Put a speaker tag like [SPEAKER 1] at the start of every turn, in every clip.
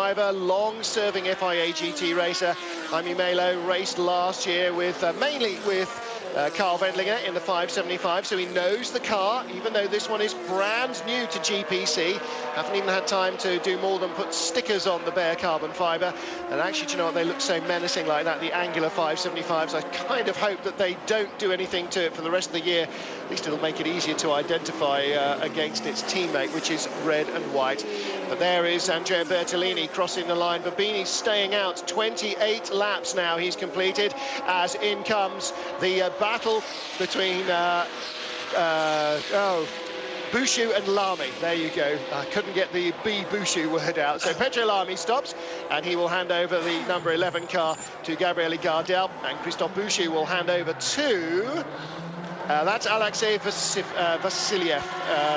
[SPEAKER 1] driver, long-serving FIA GT racer. Jaime Melo raced last year with mainly with Carl Wendlinger in the 575, so he knows the car, even though this one is brand new to GPC. Haven't even had time to do more than put stickers on the bare carbon fibre. And actually, do you know what, they look so menacing like that, the angular 575s. I kind of hope that they don't do anything to it for the rest of the year. At least it'll make it easier to identify against its teammate, which is red and white. But there is Andrea Bertolini crossing the line. Babini's staying out. 28 laps now he's completed, as in comes the battle between Bouchou and Lamy. There you go. I couldn't get the B Bouchou word out. So Pedro Lamy stops, and he will hand over the number 11 car to Gabriele Gardel, and Christophe Bouchou will hand over to that's Alexei Vasiliev,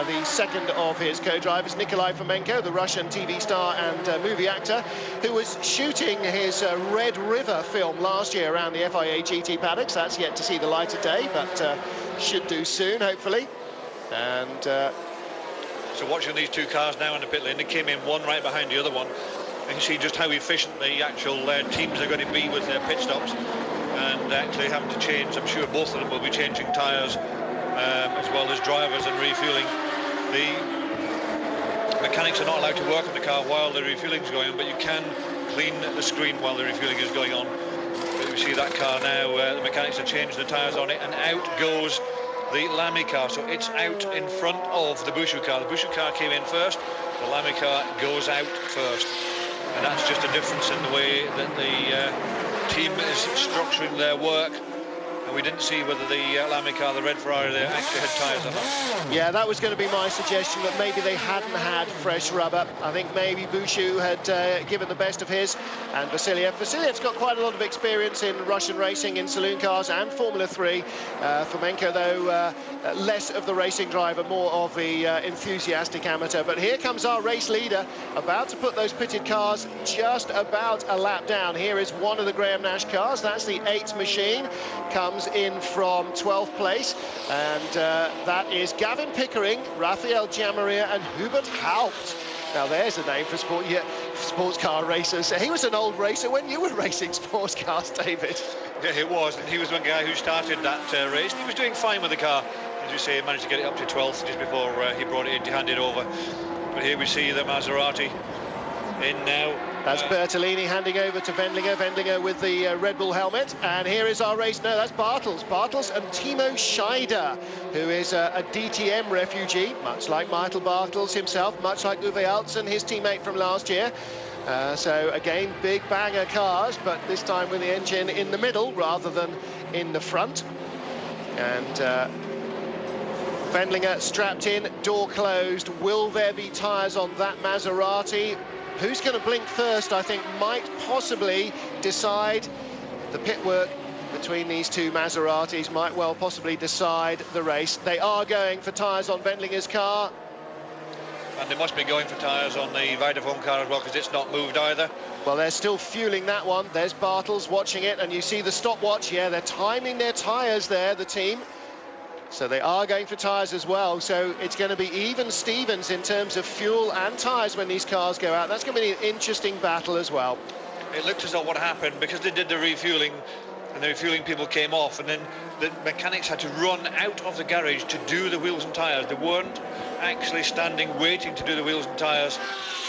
[SPEAKER 1] the second of his co-drivers. Nikolai Fomenko, the Russian TV star and movie actor, who was shooting his Red River film last year around the FIA GT paddocks. That's yet to see the light of day, but should do soon, hopefully. And
[SPEAKER 2] so watching these two cars now in the pit lane, they came in one right behind the other one. You can see just how efficient the actual teams are going to be with their pit stops, and actually having to change. I'm sure both of them will be changing tyres as well as drivers and refueling. The mechanics are not allowed to work on the car while the refueling is going on, but you can clean the screen while the refueling is going on. But you see that car now, the mechanics are changing the tyres on it, and out goes the Lamy car. So it's out in front of the Bouchou car. The Bouchou car came in first, the Lamy car goes out first. And that's just a difference in the way that the team is structuring their work. And we didn't see whether the Lamy car, the red Ferrari, they actually had tyres or not.
[SPEAKER 1] Yeah, that was going to be my suggestion, that maybe they hadn't had fresh rubber. I think maybe Bouchou had given the best of his, and Vasiliev's got quite a lot of experience in Russian racing, in saloon cars and Formula 3. Fomenko, though, less of the racing driver, more of the enthusiastic amateur. But here comes our race leader, about to put those pitted cars just about a lap down. Here is one of the Graham Nash cars. That's the 8 machine. Comes in from 12th place, and that is Gavin Pickering, Raphael Giammaria and Hubert Haupt. Now there's a name for sports car racers. He was an old racer when you were racing sports cars, David.
[SPEAKER 2] Yeah, he was. He was one guy who started that race. He was doing fine with the car. As you say, he managed to get it up to 12th just before he brought it in to hand it over. But here we see the Maserati in now.
[SPEAKER 1] That's Bertolini handing over to Wendlinger. Wendlinger with the Red Bull helmet. And here is our race. No, that's Bartels. Bartels and Timo Scheider, who is a DTM refugee, much like Michael Bartels himself, much like Uwe Altzen, his teammate from last year. So again, big banger cars, but this time with the engine in the middle rather than in the front. And Wendlinger strapped in, door closed. Will there be tyres on that Maserati? Who's going to blink first, I think, might possibly decide. The pit work between these two Maseratis might well possibly decide the race. They are going for tyres on Wendlinger's car.
[SPEAKER 2] And they must be going for tyres on the Vitafoam car as well, because it's not moved either.
[SPEAKER 1] Well, they're still fueling that one. There's Bartels watching it, and you see the stopwatch. Yeah, they're timing their tyres there, the team. So they are going for tyres as well. So it's going to be even Stevens in terms of fuel and tyres when these cars go out. That's going to be an interesting battle as well.
[SPEAKER 2] It looked as though what happened, because they did the refueling, and the refueling people came off, and then the mechanics had to run out of the garage to do the wheels and tyres. They weren't actually standing waiting to do the wheels and tyres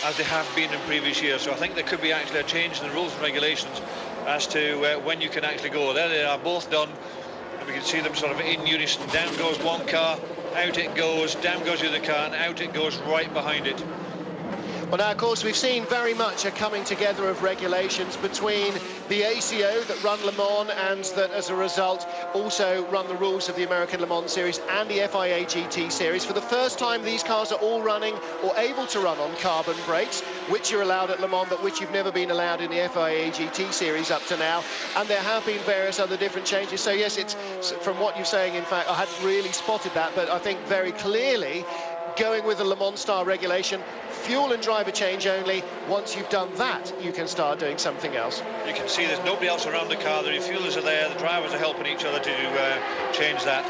[SPEAKER 2] as they have been in previous years. So I think there could be actually a change in the rules and regulations as to when you can actually go. There they are, both done. We can see them sort of in unison. Down goes one car, out it goes, down goes the other car, and out it goes right behind it.
[SPEAKER 1] Well, now, of course, we've seen very much a coming together of regulations between the ACO that run Le Mans and that, as a result, also run the rules of the American Le Mans Series and the FIA GT Series. For the first time, these cars are all running or able to run on carbon brakes, which are allowed at Le Mans, but which you've never been allowed in the FIA GT Series up to now. And there have been various other different changes. So, yes, it's from what you're saying, in fact, I hadn't really spotted that, but I think very clearly going with the Le Mans style regulation, fuel and driver change only. Once you've done that, you can start doing something else.
[SPEAKER 2] You can see there's nobody else around the car. The refuelers are there, the drivers are helping each other to change that.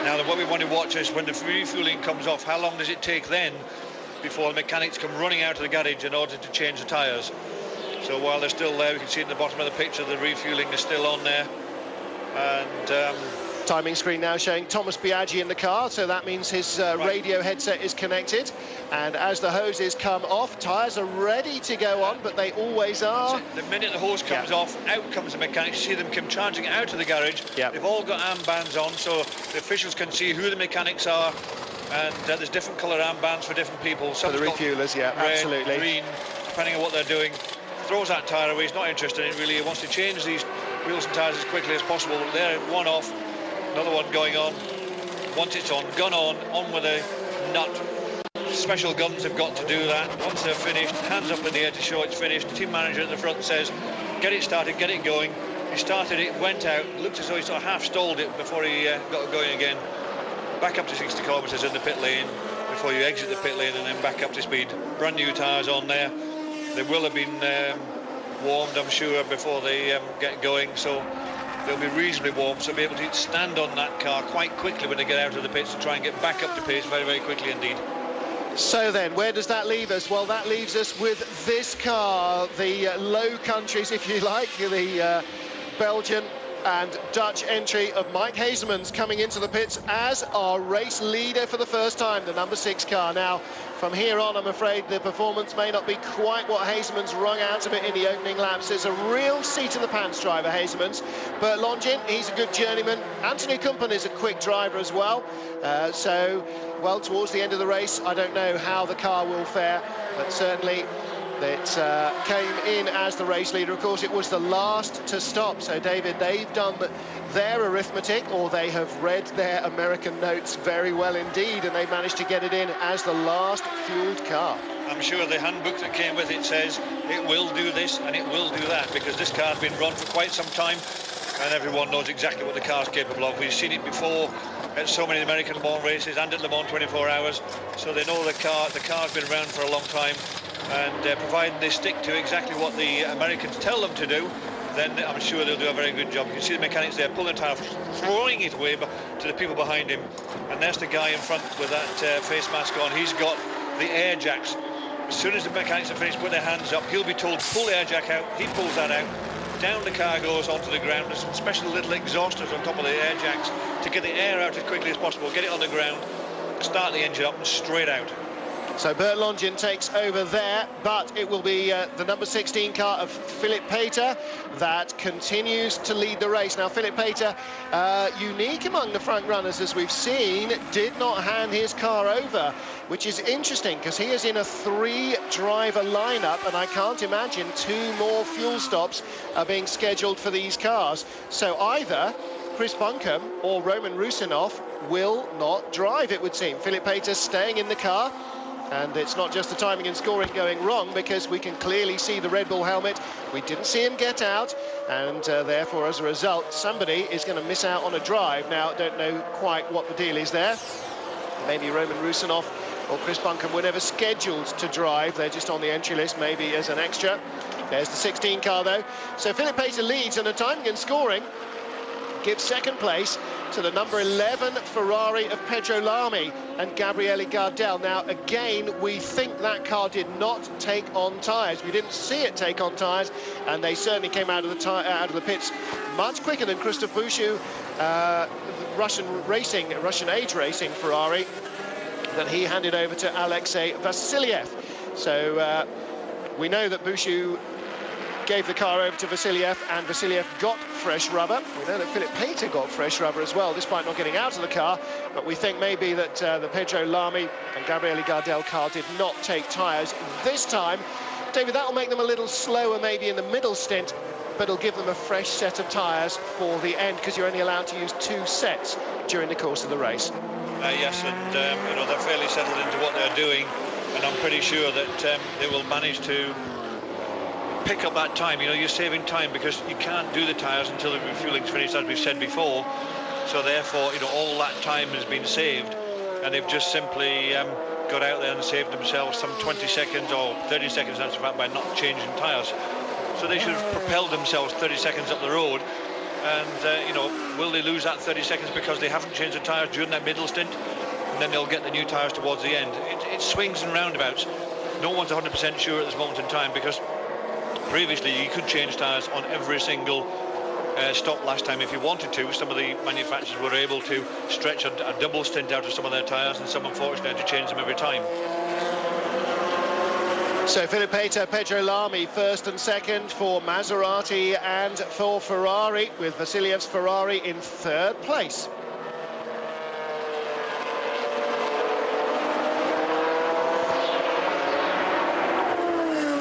[SPEAKER 2] Now, what we want to watch is when the refueling comes off, how long does it take then before the mechanics come running out of the garage in order to change the tyres. So while they're still there, you can see in the bottom of the picture the refueling is still on there. And
[SPEAKER 1] timing screen now showing Thomas Biaggi in the car, so that means his radio headset is connected. And as the hoses come off, tyres are ready to go on, but they always are.
[SPEAKER 2] So the minute the hose comes off, out comes the mechanics. You see them come charging out of the garage. They've all got armbands on, so the officials can see who the mechanics are. And there's different colour armbands for different people.
[SPEAKER 1] For the refuelers,
[SPEAKER 2] red,
[SPEAKER 1] absolutely.
[SPEAKER 2] Green, depending on what they're doing. Throws that tyre away, he's not interested in it really. He wants to change these wheels and tyres as quickly as possible. There, one off, another one going on. Once it's on, gun on with a nut. Special guns have got to do that. Once they're finished, hands up in the air to show it's finished. The team manager at the front says, get it started, get it going. He started it, went out, looked as though he sort of half stalled it before he got going again. Back up to 60 kilometres in the pit lane before you exit the pit lane, and then back up to speed. Brand new tyres on there. They will have been warmed, I'm sure, before they get going, so they'll be reasonably warm, so they'll be able to stand on that car quite quickly when they get out of the pits and try and get back up to pace very, very quickly indeed.
[SPEAKER 1] So then, where does that leave us? Well, that leaves us with this car, the Low Countries, if you like, the Belgian and Dutch entry of Mike Hazemans coming into the pits as our race leader for the first time, the number 6 car. Now, from here on, I'm afraid the performance may not be quite what Hazemans wrung out of it in the opening laps. There's a real seat-of-the-pants driver, Hazemans. Bert Longin, he's a good journeyman. Anthony Kumpen is a quick driver as well. Well, towards the end of the race, I don't know how the car will fare, but certainly that came in as the race leader. Of course, it was the last to stop. So, David, they've done their arithmetic, or they have read their American notes very well indeed, and they managed to get it in as the last fueled car.
[SPEAKER 2] I'm sure the handbook that came with it says it will do this and it will do that, because this car's been run for quite some time and everyone knows exactly what the car's capable of. We've seen it before at so many American Le Mans races and at Le Mans 24 hours, so they know the car's been around for a long time. And providing they stick to exactly what the Americans tell them to do, then I'm sure they'll do a very good job. You can see the mechanics there pulling the tyre, throwing it away to the people behind him. And there's the guy in front with that face mask on. He's got the air jacks. As soon as the mechanics are finished, put their hands up, he'll be told to pull the air jack out. He pulls that out. Down the car goes onto the ground. There's some special little exhausters on top of the air jacks to get the air out as quickly as possible, get it on the ground, start the engine up and straight out.
[SPEAKER 1] So Bert Longin takes over there, but it will be the number 16 car of Philip Pater that continues to lead the race. Now, Philip Pater, unique among the front runners, as we've seen, did not hand his car over, which is interesting because he is in a 3-driver lineup, and I can't imagine 2 more fuel stops are being scheduled for these cars. So either Chris Buncombe or Roman Rusinov will not drive, it would seem. Philip Pater staying in the car. And it's not just the timing and scoring going wrong, because we can clearly see the Red Bull helmet. We didn't see him get out, and therefore, as a result, somebody is going to miss out on a drive. Now, don't know quite what the deal is there. Maybe Roman Rusinov or Chris Buncombe were never scheduled to drive. They're just on the entry list, maybe as an extra. There's the 16 car, though. So Philip Pater leads, and the timing and scoring gives second place to the number 11 Ferrari of Pedro Lamy and Gabriele Gardel. Now, again, we think that car did not take on tyres. We didn't see it take on tyres, and they certainly came out of the pits much quicker than Christoph Bouchou, Russian age racing Ferrari, that he handed over to Alexei Vasiliev. So we know that Bouchou gave the car over to Vasiliev, and Vasiliev got fresh rubber. We know that Philip Pater got fresh rubber as well, despite not getting out of the car, but we think maybe that the Pedro Lamy and Gabriele Gardel car did not take tyres this time. David, that'll make them a little slower maybe in the middle stint, but it'll give them a fresh set of tyres for the end, because you're only allowed to use 2 sets during the course of the race.
[SPEAKER 2] Yes, and they're fairly settled into what they're doing, and I'm pretty sure that they will manage to pick up that time. You're saving time because you can't do the tyres until the refueling's finished, as we've said before. So therefore, all that time has been saved, and they've just simply got out there and saved themselves some 20 seconds or 30 seconds, that's in fact, by not changing tyres. So they should have propelled themselves 30 seconds up the road, and will they lose that 30 seconds because they haven't changed the tyres during that middle stint? and then they'll get the new tyres towards the end. It swings and roundabouts. No one's 100% sure at this moment in time, because previously you could change tyres on every single stop last time if you wanted to. Some of the manufacturers were able to stretch a double stint out of some of their tyres, and some unfortunately had to change them every time.
[SPEAKER 1] So Philip Pater, Pedro Lamy first and second for Maserati and for Ferrari, with Vasiljev's Ferrari in third place.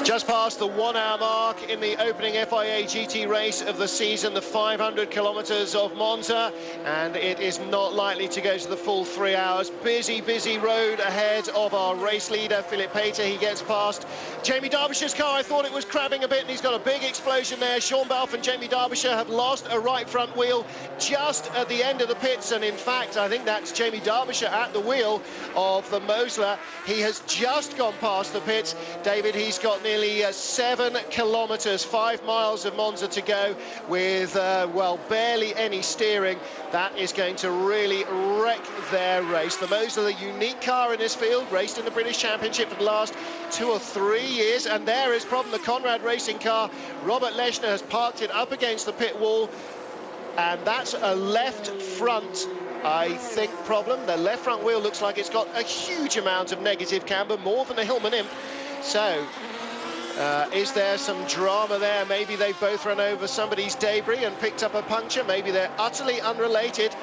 [SPEAKER 1] Just past the 1 hour mark in the opening FIA GT race of the season, the 500 kilometres of Monza, and it is not likely to go to the full 3 hours. Busy road ahead of our race leader, Philip Pater. He gets past Jamie Derbyshire's car. I thought it was crabbing a bit, and he's got a big explosion there. Sean Balfe and Jamie Derbyshire have lost a right front wheel just at the end of the pits, and in fact, I think that's Jamie Derbyshire at the wheel of the Mosler. He has just gone past the pits. David, he's got nearly 7 kilometres, 5 miles of Monza to go with, well, barely any steering. That is going to really wreck their race. The Mosler, the unique car in this field, raced in the British Championship for the last 2 or 3 years, and there is problem. The Conrad racing car, Robert Leshner, has parked it up against the pit wall, and that's a left front, I think, problem. The left front wheel looks like it's got a huge amount of negative camber, more than a Hillman Imp. So is there some drama there? Maybe they've both run over somebody's debris and picked up a puncture. Maybe they're utterly unrelated.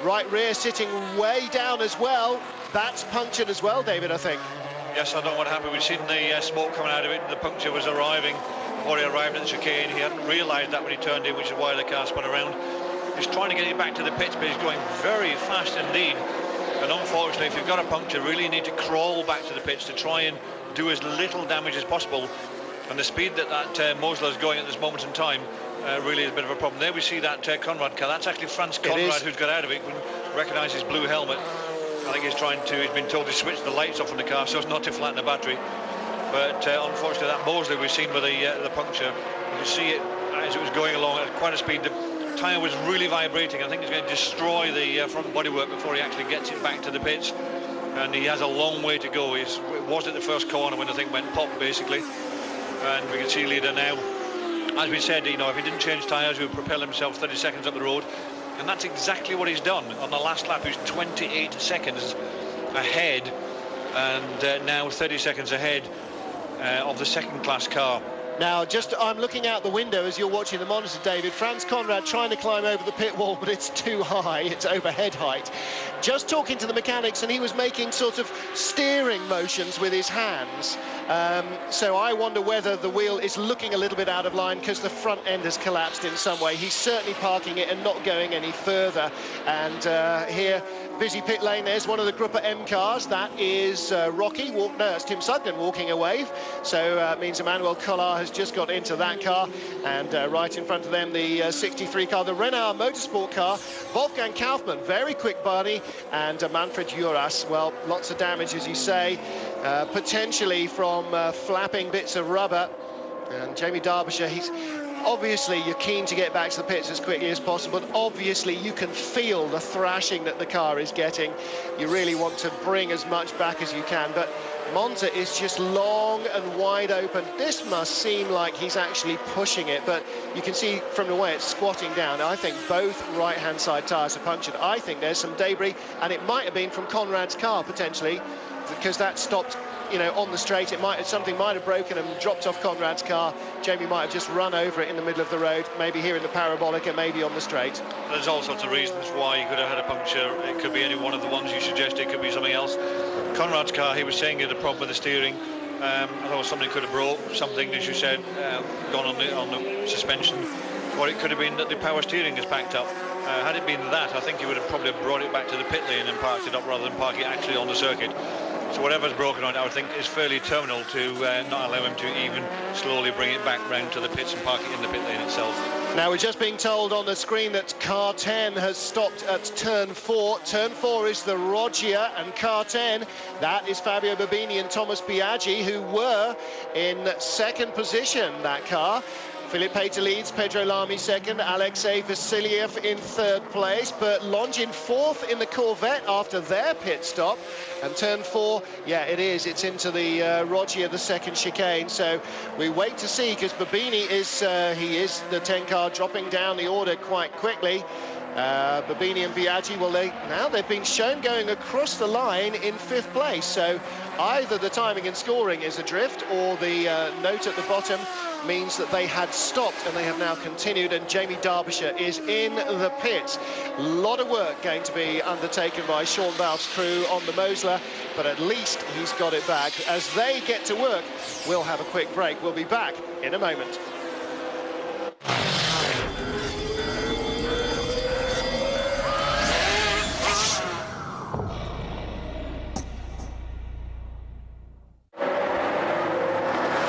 [SPEAKER 1] Right rear sitting way down as well. That's punctured as well, David, I think.
[SPEAKER 2] Yes, I don't know what happened. We've seen the smoke coming out of it. The puncture was arriving before he arrived at the chicane. He hadn't realised that when he turned in, which is why the car spun around. He's trying to get it back to the pits, but he's going very fast indeed. And unfortunately, if you've got a puncture, really you need to crawl back to the pits to try and do as little damage as possible. And the speed that Mosler is going at this moment in time really is a bit of a problem. There we see that Conrad car. That's actually Franz Conrad who's got out of it. You can recognise his blue helmet. I think he's been told to switch the lights off on the car so as not to flatten the battery. But unfortunately, that Mosler we've seen with the puncture, you see it as it was going along at quite a speed. The tyre was really vibrating. I think he's going to destroy the front bodywork before he actually gets it back to the pits. And he has a long way to go. He was at the first corner when the thing went pop, basically. And we can see leader now. As we said, you know, if he didn't change tyres, he would propel himself 30 seconds up the road. And that's exactly what he's done. On the last lap, he's 28 seconds ahead. And now 30 seconds ahead of the second-class car.
[SPEAKER 1] Now, I'm looking out the window as you're watching the monitor, David. Franz Conrad trying to climb over the pit wall, but it's too high. It's overhead height. Just talking to the mechanics, and he was making sort of steering motions with his hands. So I wonder whether the wheel is looking a little bit out of line because the front end has collapsed in some way. He's certainly parking it and not going any further. And here, busy pit lane, there's one of the Grupper M cars. That is Rocky. No, it's Tim Sugden walking away. So it means Emmanuel Collard has just got into that car. And right in front of them, the 63 car, the Renault Motorsport car. Wolfgang Kaufmann, very quick body. And Manfred Juras, well, lots of damage, as you say, potentially from flapping bits of rubber. And Jamie Derbyshire, obviously you're keen to get back to the pits as quickly as possible, but obviously you can feel the thrashing that the car is getting. You really want to bring as much back as you can, but Monza is just long and wide open. This must seem like he's actually pushing it, but you can see from the way it's squatting down. I think both right-hand side tyres are punctured. I think there's some debris, and it might have been from Conrad's car potentially, because that stopped, you know, on the straight. Something might have broken and dropped off Conrad's car. Jamie might have just run over it in the middle of the road, maybe here in the parabolic and maybe on the straight.
[SPEAKER 2] There's all sorts of reasons why he could have had a puncture. It could be any one of the ones you suggested. It could be something else. Conrad's car, he was saying he had a problem with the steering. I thought something could have broke, something, as you said, gone on the suspension, or it could have been that the power steering is backed up. Had it been that, I think he would have probably brought it back to the pit lane and parked it up rather than park it actually on the circuit. So whatever's broken on it, I would think, is fairly terminal to not allow him to even slowly bring it back round to the pits and park it in the pit lane itself.
[SPEAKER 1] Now we're just being told on the screen that car 10 has stopped at turn 4. Turn 4 is the Roggia, and car 10, that is Fabio Babini and Thomas Biaggi, who were in second position, that car. Philippe Pater leads, Pedro Lamy second, Alexei Vasiliev in third place, Bert Longin fourth in the Corvette after their pit stop. And turn 4, yeah, it's into the Roggia, the second chicane. So we wait to see, because Babini is the 10 car dropping down the order quite quickly. Babini and Biaggi, well, they've been shown going across the line in 5th place. So either the timing and scoring is adrift, or the note at the bottom means that they had stopped and they have now continued. And Jamie Derbyshire is in the pits. A lot of work going to be undertaken by Sean Balfe's crew on the Mosler, but at least he's got it back. As they get to work, we'll have a quick break. We'll be back in a moment.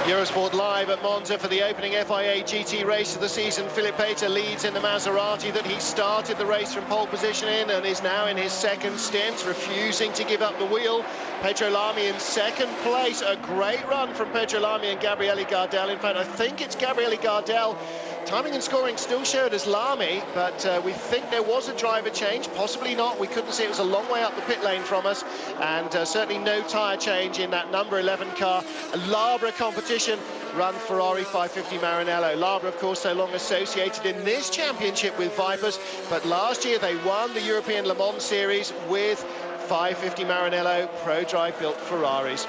[SPEAKER 1] Eurosport Live at Monza for the opening FIA GT race of the season. Philippe Pater leads in the Maserati that he started the race from pole position in and is now in his second stint, refusing to give up the wheel. Pedro Lamy in second place. A great run from Pedro Lamy and Gabriele Gardel. In fact, I think it's Gabriele Gardel. Timing and scoring still showed as Lamy, but we think there was a driver change, possibly not. We couldn't see, it was a long way up the pit lane from us, and certainly no tyre change in that number 11 car. A Labra competition run Ferrari 550 Maranello. Labra, of course, so long associated in this championship with Vipers, but last year they won the European Le Mans Series with 550 Maranello Pro-Drive built Ferraris.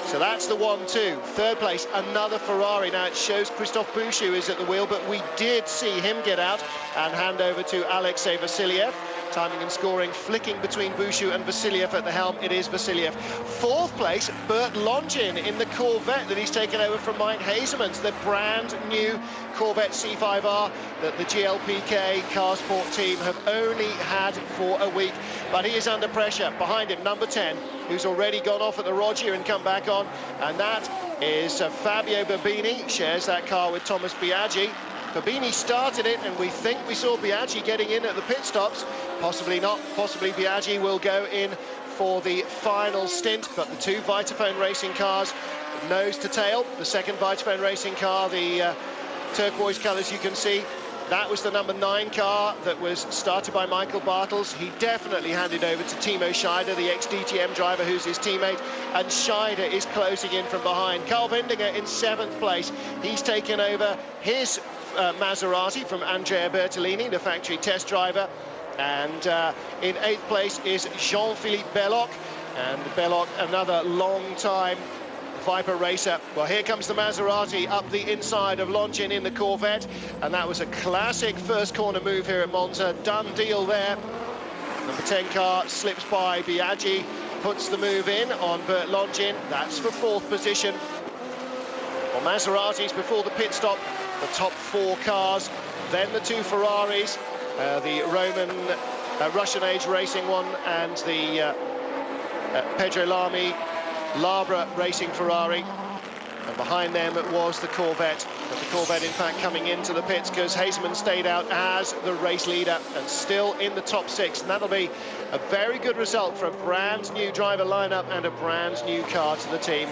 [SPEAKER 1] So that's the 1-2. Third place, another Ferrari. Now it shows Christophe Bouchou is at the wheel, but we did see him get out and hand over to Alexei Vasiliev. Timing and scoring flicking between Bouchou and Vasiliev at the helm. It is Vasiliev. Fourth place, Bert Longin in the Corvette that he's taken over from Mike Hazelman's, the brand new Corvette C5R that the GLPK Car Sport team have only had for a week. But he is under pressure. Behind him, number 10, who's already gone off at the Roggia and come back on, and that is Fabio Babini. Shares that car with Thomas Biaggi. Babini started it, and we think we saw Biaggi getting in at the pit stops. Possibly not. Possibly Biaggi will go in for the final stint, but the two Vitaphone racing cars, nose to tail. The second Vitaphone racing car, the turquoise colours you can see, that was the number 9 car that was started by Michael Bartels. He definitely handed over to Timo Scheider, the ex-DTM driver who's his teammate, and Scheider is closing in from behind. Carl Bendinger in 7th place. He's taken over his Maserati from Andrea Bertolini, the factory test driver. And in 8th place is Jean-Philippe Belloc. And Belloc, another long-time Viper racer. Well, here comes the Maserati up the inside of Longin in the Corvette, and that was a classic first corner move here at Monza. Done deal there. Number 10 car slips by Biaggi, puts the move in on Bert Longin. That's for 4th position. Well, Maseratis before the pit stop, the top 4 cars, then the 2 Ferraris, the Roman Russian age racing one, and the Pedro Lamy Labra racing Ferrari, and behind them it was the Corvette. But the Corvette in fact coming into the pits because Hazelman stayed out as the race leader and still in the top 6, and that'll be a very good result for a brand new driver lineup and a brand new car to the team.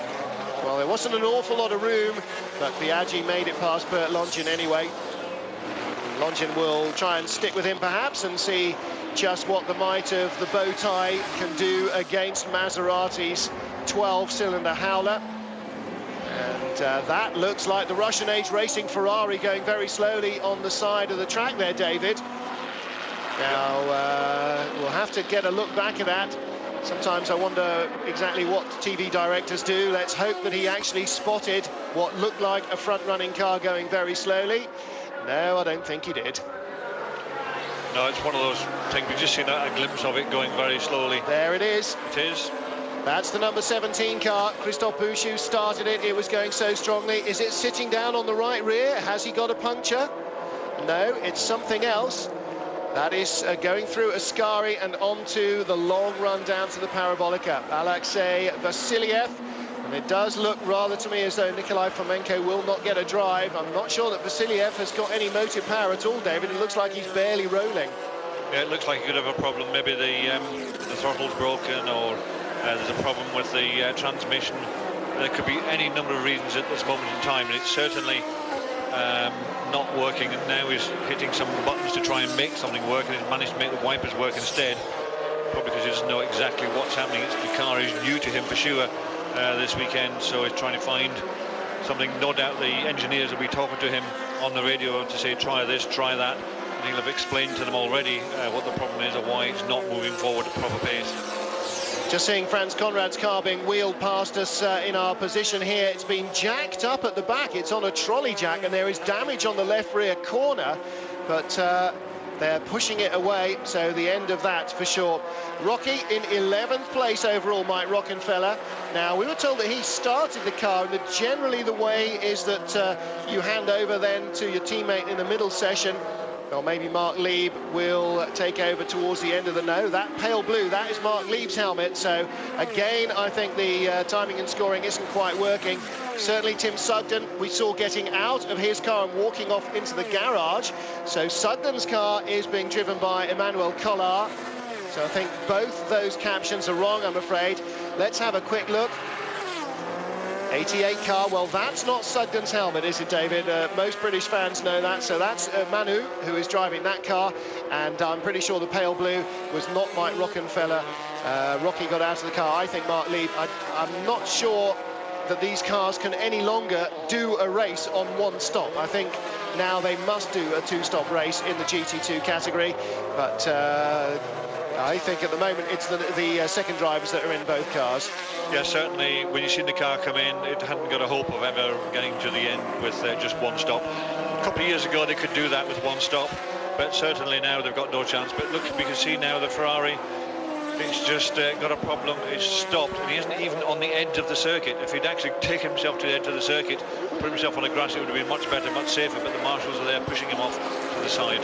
[SPEAKER 1] Well, there wasn't an awful lot of room, but Biaggi made it past Bert Longin anyway. Longin will try and stick with him perhaps and see just what the might of the bow tie can do against Maserati's 12-cylinder howler. And that looks like the Russian age racing Ferrari going very slowly on the side of the track there, David. Now we'll have to get a look back at that. Sometimes I wonder exactly what TV directors do. Let's hope that he actually spotted what looked like a front-running car going very slowly. No, I don't think he did.
[SPEAKER 2] No, it's one of those things, we've just seen a glimpse of it going very slowly.
[SPEAKER 1] There it is.
[SPEAKER 2] It is.
[SPEAKER 1] That's the number 17 car. Christophe Bouchou started it. It was going so strongly. Is it sitting down on the right rear? Has he got a puncture? No, it's something else. That is going through Ascari and onto the long run down to the Parabolica. Alexei Vasiliev. And it does look rather to me as though Nikolai Fomenko will not get a drive. I'm not sure that Vasiliev has got any motive power at all, David. It looks like he's barely rolling.
[SPEAKER 2] Yeah, it looks like he could have a problem. Maybe the throttle's broken, or there's a problem with the transmission. There could be any number of reasons at this moment in time, and it's certainly not working, and now he's hitting some buttons to try and make something work, and he's managed to make the wipers work instead. Probably because he doesn't know exactly what's happening. The car is new to him for sure this weekend, so he's trying to find something. No doubt the engineers will be talking to him on the radio to say try this, try that, and he'll have explained to them already what the problem is or why it's not moving forward at proper pace.
[SPEAKER 1] Just seeing Franz Conrad's car being wheeled past us in our position here. It's been jacked up at the back. It's on a trolley jack, and there is damage on the left rear corner, but they're pushing it away, so the end of that for sure. Rocky in 11th place overall, Mike Rockenfeller. Now, we were told that he started the car, and that generally the way is that you hand over then to your teammate in the middle session. Well, maybe Mark Lieb will take over towards the end of the no. That pale blue, that is Mark Lieb's helmet. So, again, I think the timing and scoring isn't quite working. Certainly Tim Sugden, we saw getting out of his car and walking off into the garage. So Sugden's car is being driven by Emmanuel Collard. So I think both those captions are wrong, I'm afraid. Let's have a quick look. 88 car, well, that's not Sugden's helmet, is it, David? Most British fans know that. So that's Manu, who is driving that car, and I'm pretty sure the pale blue was not Mike Rockenfeller. Rocky got out of the car. I think Mark Lieb. I'm not sure that these cars can any longer do a race on one stop. I think now they must do a two-stop race in the GT2 category, but I think at the moment it's the second drivers that are in both cars.
[SPEAKER 2] Yeah, certainly when you've seen the car come in, it hadn't got a hope of ever getting to the end with just one stop. A couple of years ago they could do that with one stop, but certainly now they've got no chance. But look, we can see now the Ferrari, it's just got a problem. It's stopped, and he isn't even on the edge of the circuit. If he'd actually taken himself to the edge of the circuit, put himself on the grass, it would have been much better, much safer, but the marshals are there pushing him off to the side.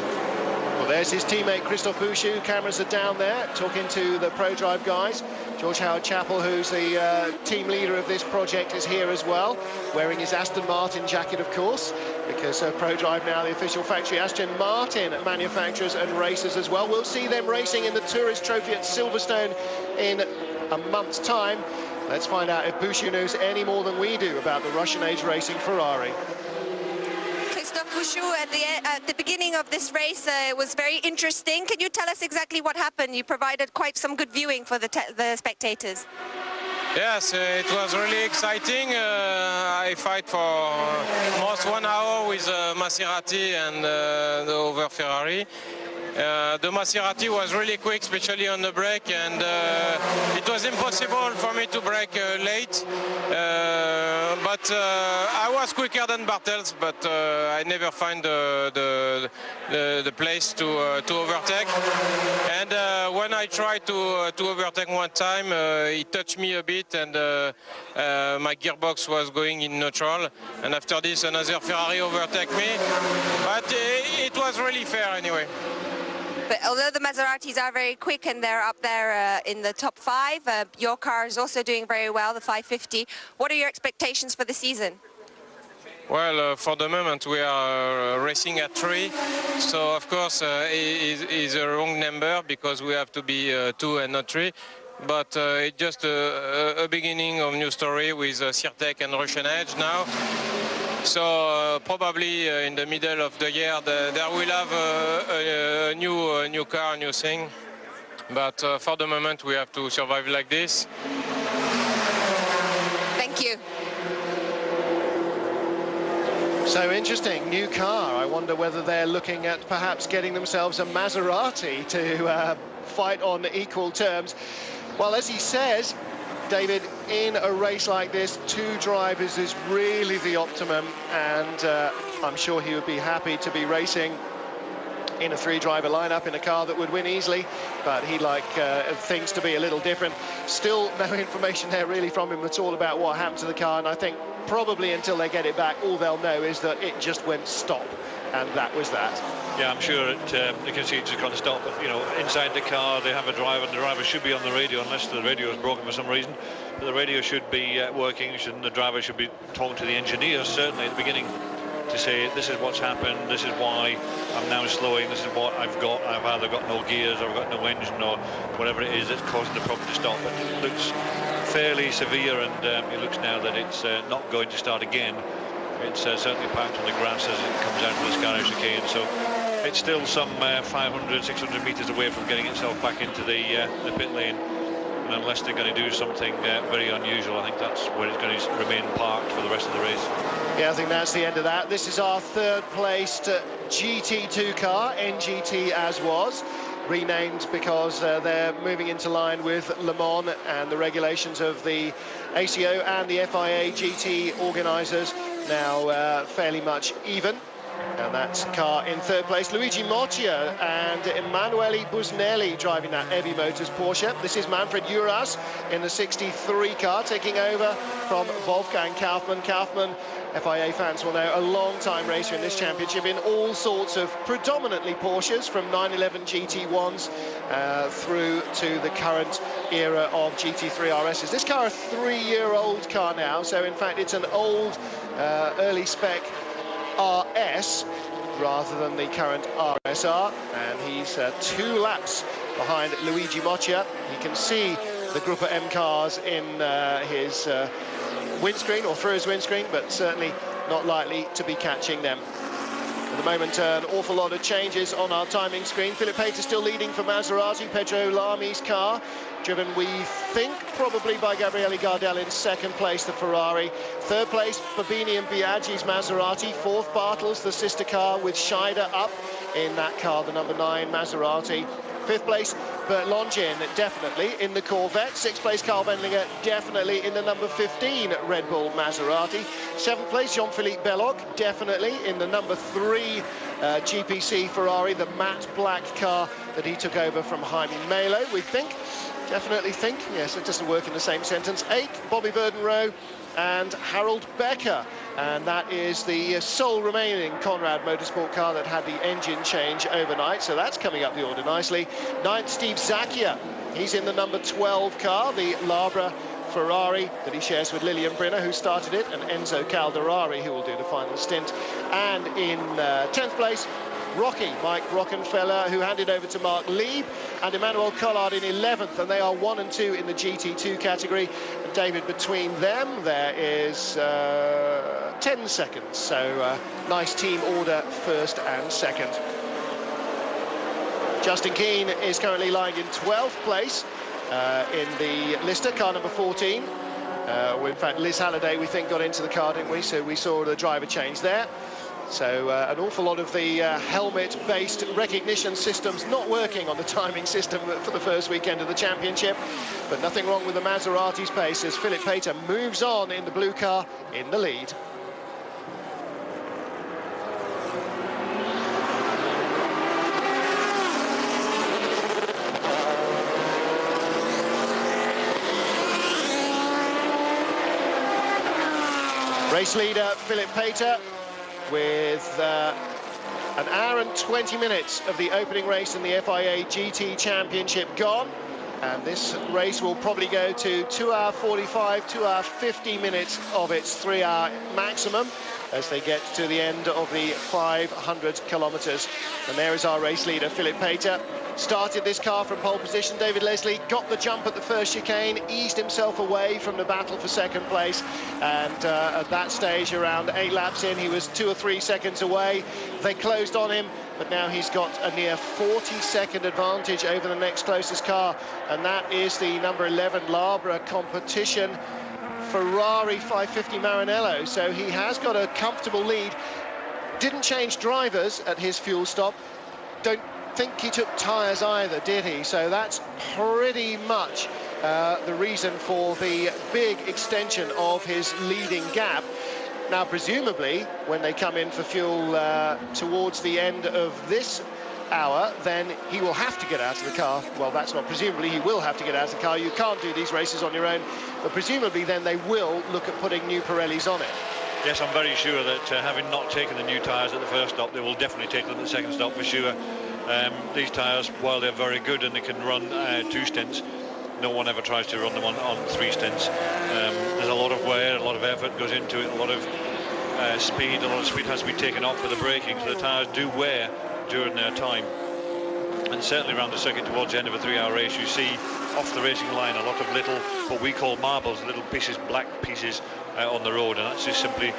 [SPEAKER 1] Well, there's his teammate Christophe Bouchou. Cameras are down there talking to the ProDrive guys. George Howard Chappell, who's the team leader of this project, is here as well, wearing his Aston Martin jacket, of course, because ProDrive now the official factory Aston Martin manufacturers and racers as well. We'll see them racing in the Tourist Trophy at Silverstone in a month's time. Let's find out if Bouchou knows any more than we do about the Russian age racing Ferrari.
[SPEAKER 3] Bouchou, at the beginning of this race was very interesting. Can you tell us exactly what happened? You provided quite some good viewing for the spectators.
[SPEAKER 4] Yes, it was really exciting. I fight for almost 1 hour with Maserati and the other Ferrari. The Maserati was really quick, especially on the brake, and it was impossible for me to brake late. But I was quicker than Bartels, but I never find the place to overtake. And when I tried to overtake one time, it touched me a bit, and my gearbox was going in neutral. And after this, another Ferrari overtook me. But it was really fair anyway.
[SPEAKER 3] But although the Maseratis are very quick and they're up there in the top 5, your car is also doing very well, the 550. What are your expectations for the season?
[SPEAKER 4] Well, for the moment we are racing at 3, so of course is a wrong number because we have to be 2 and not 3. But it's just a beginning of new story with Sirtek and Russian Edge now. So probably in the middle of the year there will have a new car, a new thing. But for the moment we have to survive like this.
[SPEAKER 3] Thank you.
[SPEAKER 1] So interesting, new car. I wonder whether they're looking at perhaps getting themselves a Maserati to fight on equal terms. Well, as he says, David, in a race like this, 2 drivers is really the optimum, and I'm sure he would be happy to be racing in a 3-driver lineup in a car that would win easily, but he'd like things to be a little different. Still no information there really from him at all about what happened to the car, and I think probably until they get it back, all they'll know is that it just went stop, and that was that.
[SPEAKER 2] Yeah, I'm sure you can see it's just going to stop, but you know, inside the car they have a driver, and the driver should be on the radio unless the radio is broken for some reason. But the radio should be working, the driver should be talking to the engineers certainly at the beginning to say this is what's happened, this is why I'm now slowing, this is what I've got. I've either got no gears or I've got no engine or whatever it is that's causing the problem to stop. But it looks fairly severe, and it looks now that it's not going to start again. It's certainly packed on the grass as it comes out of the Scarrow chicane, so it's still some 500, 600 metres away from getting itself back into the pit lane. And unless they're going to do something very unusual, I think that's where it's going to remain parked for the rest of the race.
[SPEAKER 1] Yeah, I think that's the end of that. This is our third placed GT2 car, NGT as was, renamed because they're moving into line with Le Mans and the regulations of the ACO and the FIA GT organisers, now fairly much even. And that car in third place, Luigi Moccia and Emanuele Busnelli driving that Evi Motors Porsche. This is Manfred Uras in the 63 car, taking over from Wolfgang Kaufmann. Kaufmann, FIA fans will know, a long-time racer in this championship in all sorts of predominantly Porsches, from 911 GT1s through to the current era of GT3 RSs. This car, a 3-year-old car now, so in fact it's an old early spec RS rather than the current RSR, and he's 2 laps behind Luigi Moccia. You can see the Gruppa M cars in his windscreen, or through his windscreen, but certainly not likely to be catching them. At the moment, an awful lot of changes on our timing screen. Philip Pater still leading for Maserati, Pedro Lami's car, driven, we think, probably by Gabriele Gardel in second place, the Ferrari. Third place, Fabini and Biaggi's Maserati. Fourth, Bartels, the sister car, with Scheider up in that car, the number 9 Maserati. Fifth place, Bert Longin, definitely in the Corvette. Sixth place, Carl Wendlinger, definitely in the number 15 Red Bull Maserati. Seventh place, Jean-Philippe Belloc, definitely in the number 3 GPC Ferrari, the matte black car that he took over from Jaime Melo, we think. Definitely think, yes, it doesn't work in the same sentence. 8th, Bobby Burden-Rowe and Harold Becker, and that is the sole remaining Conrad Motorsport car that had the engine change overnight, so that's coming up the order nicely. 9th, Steve Zacchia, he's in the number 12 car, the Labra Ferrari that he shares with Lilian Brinner, who started it, and Enzo Calderari, who will do the final stint. And in 10th place, Mike Rockenfeller, who handed over to Mark Lieb, and Emmanuel Collard in 11th, and they are 1 and 2 in the GT2 category. And David, between them, there is 10 seconds, so nice team order, first and second. Justin Keane is currently lying in 12th place in the Lister, car number 14. In fact, Liz Halliday, we think, got into the car, didn't we? So we saw the driver change there. So an awful lot of the helmet-based recognition systems not working on the timing system for the first weekend of the championship. But nothing wrong with the Maserati's pace as Philip Pater moves on in the blue car in the lead. Race leader Philip Pater, with an hour and 20 minutes of the opening race in the FIA GT Championship gone. And this race will probably go to 2 hour 45, 2 hour 50 minutes of its 3-hour maximum as they get to the end of the 500 kilometres. And there is our race leader, Philip Pater. Started this car from pole position. David Leslie got the jump at the first chicane, eased himself away from the battle for second place, and at that stage, around 8 laps in, he was 2 or 3 seconds away. They closed on him, but now he's got a near 40-second advantage over the next closest car, and that is the number 11 Labra Competition Ferrari 550 Maranello. So he has got a comfortable lead. Didn't change drivers at his fuel stop. Don't think he took tyres either, did he? So that's pretty much the reason for the big extension of his leading gap. Now, presumably, when they come in for fuel towards the end of this hour, then he will have to get out of the car. Well, that's not presumably, he will have to get out of the car. You can't do these races on your own, but presumably then they will look at putting new Pirellis on it.
[SPEAKER 2] Yes, I'm very sure that having not taken the new tyres at the first stop, they will definitely take them at the second stop for sure. These tyres, while they're very good and they can run 2 stints, no one ever tries to run them on 3 stints. There's a lot of wear, a lot of effort goes into it, a lot of speed. A lot of speed has to be taken off for the braking, so the tyres do wear during their time. And certainly around the circuit towards the end of a 3-hour race, you see off the racing line a lot of little, what we call marbles, little pieces, black pieces on the road, and that's just simply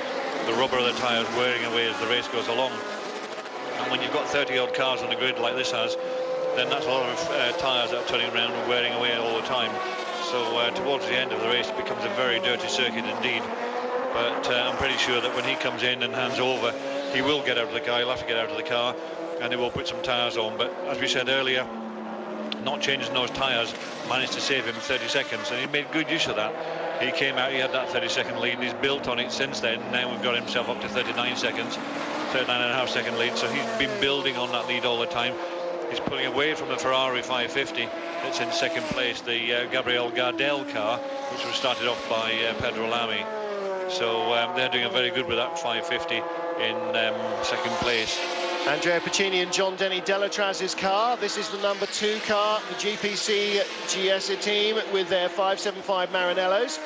[SPEAKER 2] the rubber of the tyres wearing away as the race goes along. And when you've got 30-odd cars on the grid like this has, then that's a lot of tyres that are turning around and wearing away all the time. So towards the end of the race, it becomes a very dirty circuit indeed. But I'm pretty sure that when he comes in and hands over, he will get out of the car. He'll have to get out of the car, and he will put some tyres on. But as we said earlier, not changing those tyres managed to save him 30 seconds, and he made good use of that. He came out, he had that 30-second lead, and he's built on it since then. Now we've got himself up to 39 seconds, 39.5-second lead, so he's been building on that lead all the time. He's pulling away from the Ferrari 550 that's in second place, the Gabriel Gardel car, which was started off by Pedro Lamy. So they're doing very good with that 550 in second place.
[SPEAKER 1] Andrea Piccini and John Denny Delatraz's car. This is the number 2 car, the GPC GS team with their 575 Maranellos.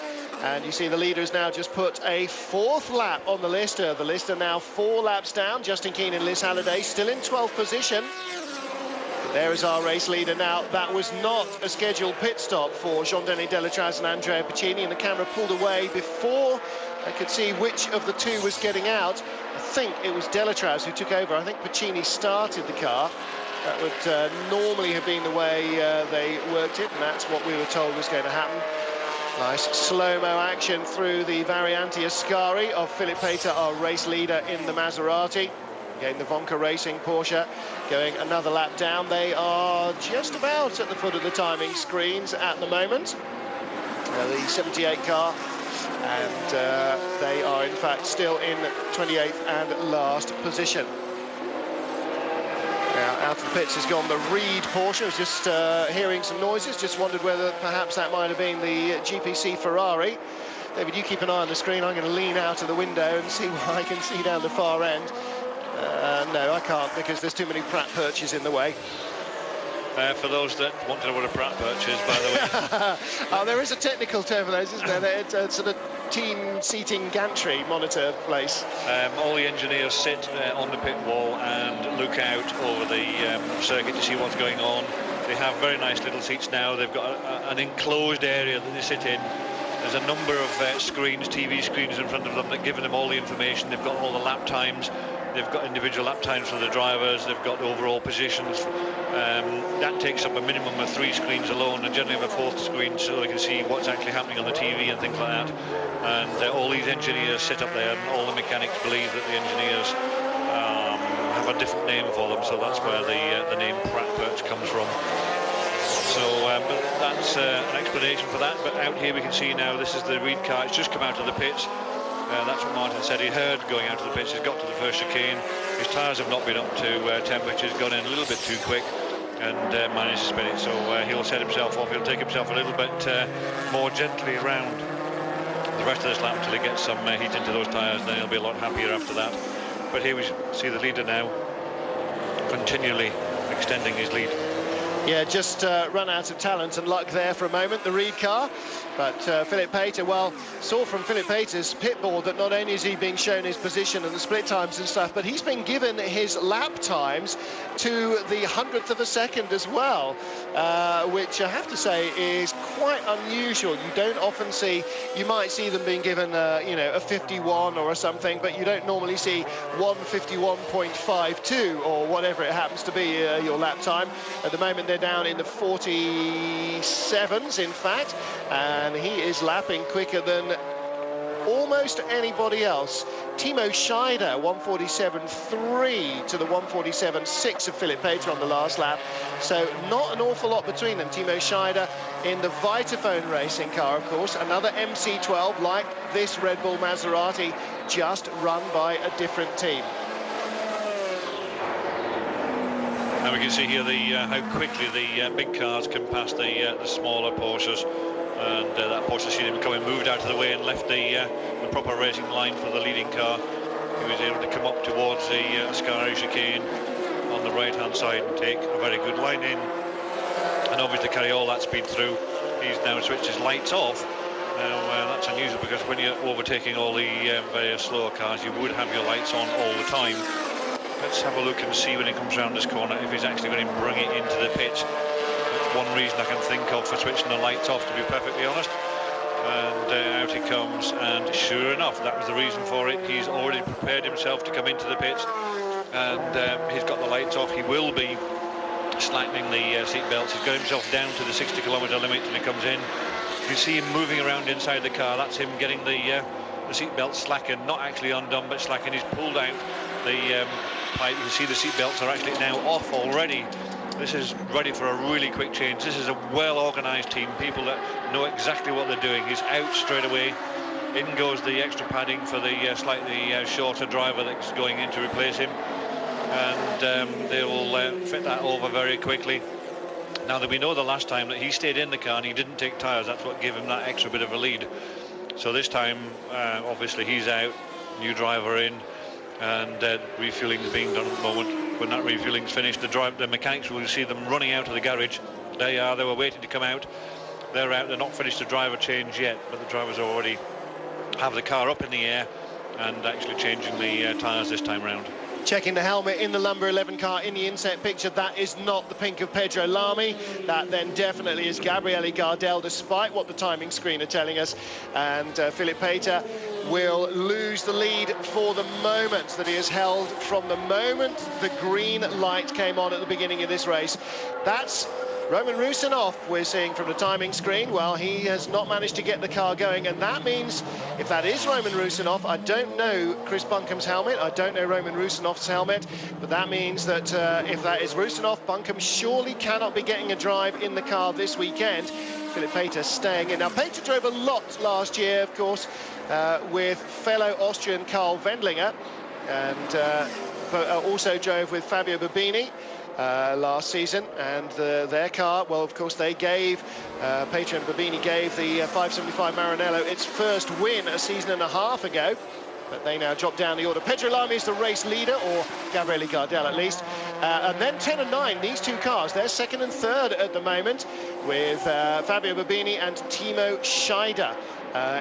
[SPEAKER 1] And you see the leader has now just put a 4th lap on the Lister. The Lister now 4 laps down. Justin Keane and Liz Halliday still in 12th position. There is our race leader now. That was not a scheduled pit stop for Jean Denny Delatraz and Andrea Piccini, and the camera pulled away before I could see which of the two was getting out. I think it was Delatraz who took over. I think Piccini started the car. That would normally have been the way they worked it, and that's what we were told was going to happen. Nice slow-mo action through the Variante Ascari of Philip Pater, our race leader in the Maserati. Again, the Vonca Racing Porsche going another lap down. They are just about at the foot of the timing screens at the moment. The 78 car, and they are in fact still in 28th and last position. Now, out of the pits has gone the Reed Porsche. I was just hearing some noises, just wondered whether perhaps that might have been the GPC Ferrari. David, you keep an eye on the screen. I'm going to lean out of the window and see what I can see down the far end. No, I can't, because there's too many Pratt perches in the way.
[SPEAKER 2] For those that want to know what a Pratt perch is, by the way.
[SPEAKER 1] Oh, there is a technical term for those, isn't there? It's a sort of team seating gantry monitor place.
[SPEAKER 2] All the engineers sit on the pit wall and look out over the circuit to see what's going on. They have very nice little seats now. They've got an enclosed area that they sit in. There's a number of screens, TV screens in front of them that give them all the information. They've got all the lap times. They've got individual lap times for the drivers. They've got overall positions. That takes up a minimum of 3 screens alone, and generally have a 4th screen so they can see what's actually happening on the TV and things like that. And all these engineers sit up there, and all the mechanics believe that the engineers have a different name for them, so that's where the name Pratt Perch comes from. So but that's an explanation for that. But out here we can see now this is the Reed car. It's just come out of the pits. That's what Martin said. He heard going out of the pits. He's got to the first chicane. His tyres have not been up to temperature. He's gone in a little bit too quick and managed to spin it. So he'll set himself off. He'll take himself a little bit more gently around the rest of this lap until he gets some heat into those tyres. Then he'll be a lot happier after that. But here we see the leader now continually extending his lead.
[SPEAKER 1] Yeah, just run out of talent and luck there for a moment, the Reed car. But Philip Pater, well, saw from Philip Pater's pit board that not only is he being shown his position and the split times and stuff, but he's been given his lap times to the 100th of a second as well, which I have to say is quite unusual. You don't often see, you might see them being given, you know, a 51 or something, but you don't normally see 151.52 or whatever it happens to be your lap time. At the moment, they're down in the 47s, in fact, and he is lapping quicker than almost anybody else. Timo Scheider, 147.3 to the 147.6 of Philip Pater on the last lap. So not an awful lot between them. Timo Scheider in the Vitaphone racing car, of course, another MC12 like this Red Bull Maserati, just run by a different team.
[SPEAKER 2] And we can see here how quickly the big cars can pass the smaller Porsches. And that Porsche seen him coming, moved out of the way and left the proper racing line for the leading car. He was able to come up towards the Ascari chicane on the right-hand side and take a very good line in. And obviously carry all that speed through. He's now switched his lights off. Now that's unusual, because when you're overtaking all the very slower cars, you would have your lights on all the time. Let's have a look and see when he comes around this corner if he's actually going to bring it into the pits. That's one reason I can think of for switching the lights off, to be perfectly honest. and out he comes, and sure enough, that was the reason for it. He's already prepared himself to come into the pits, and he's got the lights off. He will be slackening the seat belts. He's got himself down to the 60-kilometre limit when he comes in. You see him moving around inside the car. That's him getting the seat belt slackened, not actually undone, but slackened. He's pulled out the pipe. You can see the seat belts are actually now off already. This is ready for a really quick change. This is a well-organised team, people that know exactly what they're doing. He's out straight away. In goes the extra padding for the slightly shorter driver that's going in to replace him, and they will fit that over very quickly. Now that we know the last time that he stayed in the car and he didn't take tyres, that's what gave him that extra bit of a lead. So this time, obviously he's out, new driver in, and refueling is being done at the moment. When that refueling's finished, the mechanics will see them running out of the garage. They were waiting to come out. They're out, they're not finished the driver change yet, but the drivers already have the car up in the air and actually changing the tyres this time round.
[SPEAKER 1] Checking the helmet in the number 11 car in the inset picture, that is not the pink of Pedro Lamy. That then definitely is Gabriele Gardel, despite what the timing screen are telling us. And Philip Pater will lose the lead for the moment that he has held from the moment the green light came on at the beginning of this race. That's Roman Rusinov we're seeing from the timing screen. Well, he has not managed to get the car going, and that means if that is Roman Rusinov, I don't know Chris Bunkum's helmet, I don't know Roman Rusinov's helmet, but that means that if that is Rusinov, Bunkum surely cannot be getting a drive in the car this weekend. Philip Pater staying in. Now, Pater drove a lot last year, of course, with fellow Austrian Karl Wendlinger, and also drove with Fabio Babini last season, and their car, well, of course, they gave Pater and Babini gave the 575 Maranello its first win a season and a half ago, but they now drop down the order. Pedro Lamy is the race leader, or Gabriele Gardel at least, and then 10 and 9, these two cars, they're second and third at the moment, with Fabio Babini and Timo Scheider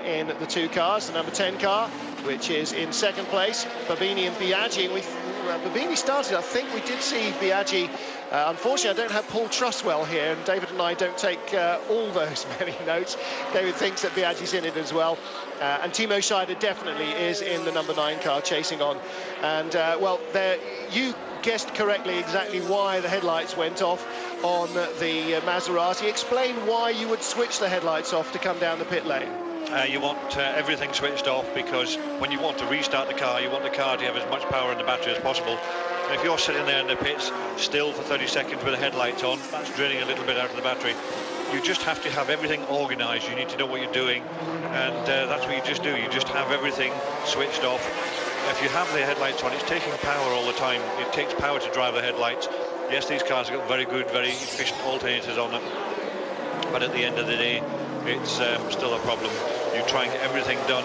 [SPEAKER 1] in the two cars. The number 10 car, which is in second place, Babini and Biaggi. Babini started, I think we did see Biaggi. Unfortunately, I don't have Paul Truswell here, and David and I don't take all those many notes. David thinks that Biaggi's in it as well. And Timo Scheider definitely is in the number 9 car, chasing on. And, well, you guessed correctly exactly why the headlights went off on the Maserati. Explain why you would switch the headlights off to come down the pit lane.
[SPEAKER 2] You want everything switched off, because when you want to restart the car, you want the car to have as much power in the battery as possible. And if you're sitting there in the pits still for 30 seconds with the headlights on, that's draining a little bit out of the battery. You just have to have everything organised. You need to know what you're doing, and that's what you just do. You just have everything switched off. If you have the headlights on, it's taking power all the time. It takes power to drive the headlights. Yes, these cars have got very good, very efficient alternators on them, but at the end of the day, it's still a problem. You try and get everything done.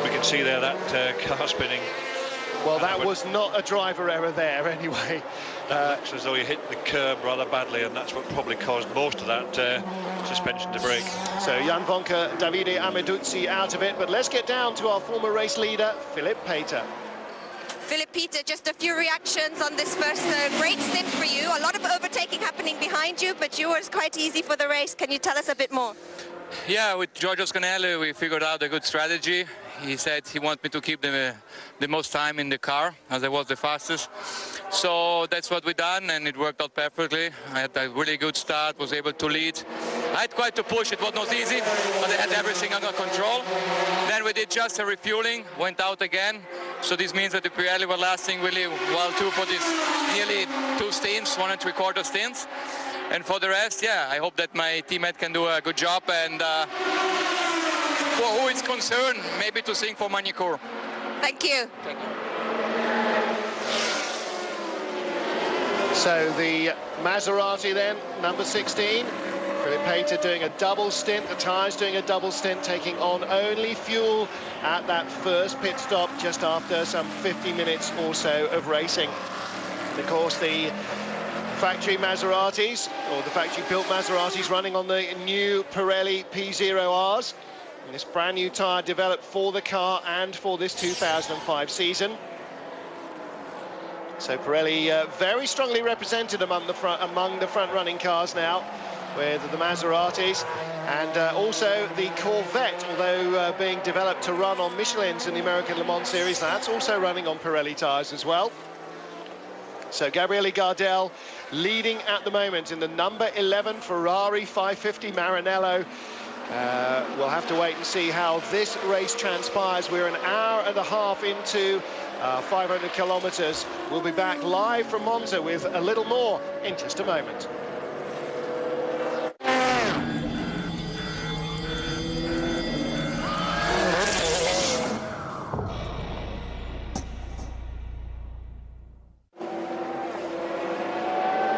[SPEAKER 2] We can see there that car spinning.
[SPEAKER 1] Well, that was not a driver error there anyway.
[SPEAKER 2] It looks as though he hit the curb rather badly, and that's what probably caused most of that suspension to break.
[SPEAKER 1] So Jan Vonker, Davide Ameduzzi out of it, but let's get down to our former race leader, Philip Pater.
[SPEAKER 3] Philip Pater, just a few reactions on this first great stint for you. A lot of overtaking happening behind you, but you were quite easy for the race. Can you tell us a bit more?
[SPEAKER 5] Yeah, with Giorgio Scanelli, we figured out a good strategy. He said he wanted me to keep the most time in the car, as I was the fastest. So that's what we done, and it worked out perfectly. I had a really good start, was able to lead. I had quite to push, it was not easy, but I had everything under control. Then we did just a refueling, went out again. So this means that the Pirelli were lasting really well too for this nearly 2 stints, 1 3/4 stints. And for the rest, yeah, I hope that my teammate can do a good job, and for who is concerned, maybe to sing for Magny-Cours.
[SPEAKER 3] Thank you.
[SPEAKER 5] Thank you.
[SPEAKER 1] So the Maserati then, number 16. Philip Pater doing a double stint, the tyres doing a double stint, taking on only fuel at that first pit stop just after some 50 minutes or so of racing. And of course, the factory Maseratis, or the factory-built Maseratis, running on the new Pirelli P0Rs. And this brand new tyre developed for the car and for this 2005 season. So Pirelli very strongly represented among the front-running cars now. with the Maseratis, and also the Corvette, although being developed to run on Michelin's in the American Le Mans Series, that's also running on Pirelli tyres as well. So Gabriele Gardel leading at the moment in the number 11 Ferrari 550 Maranello. We'll have to wait and see how this race transpires. We're an hour and a half into 500 kilometres. We'll be back live from Monza with a little more in just a moment.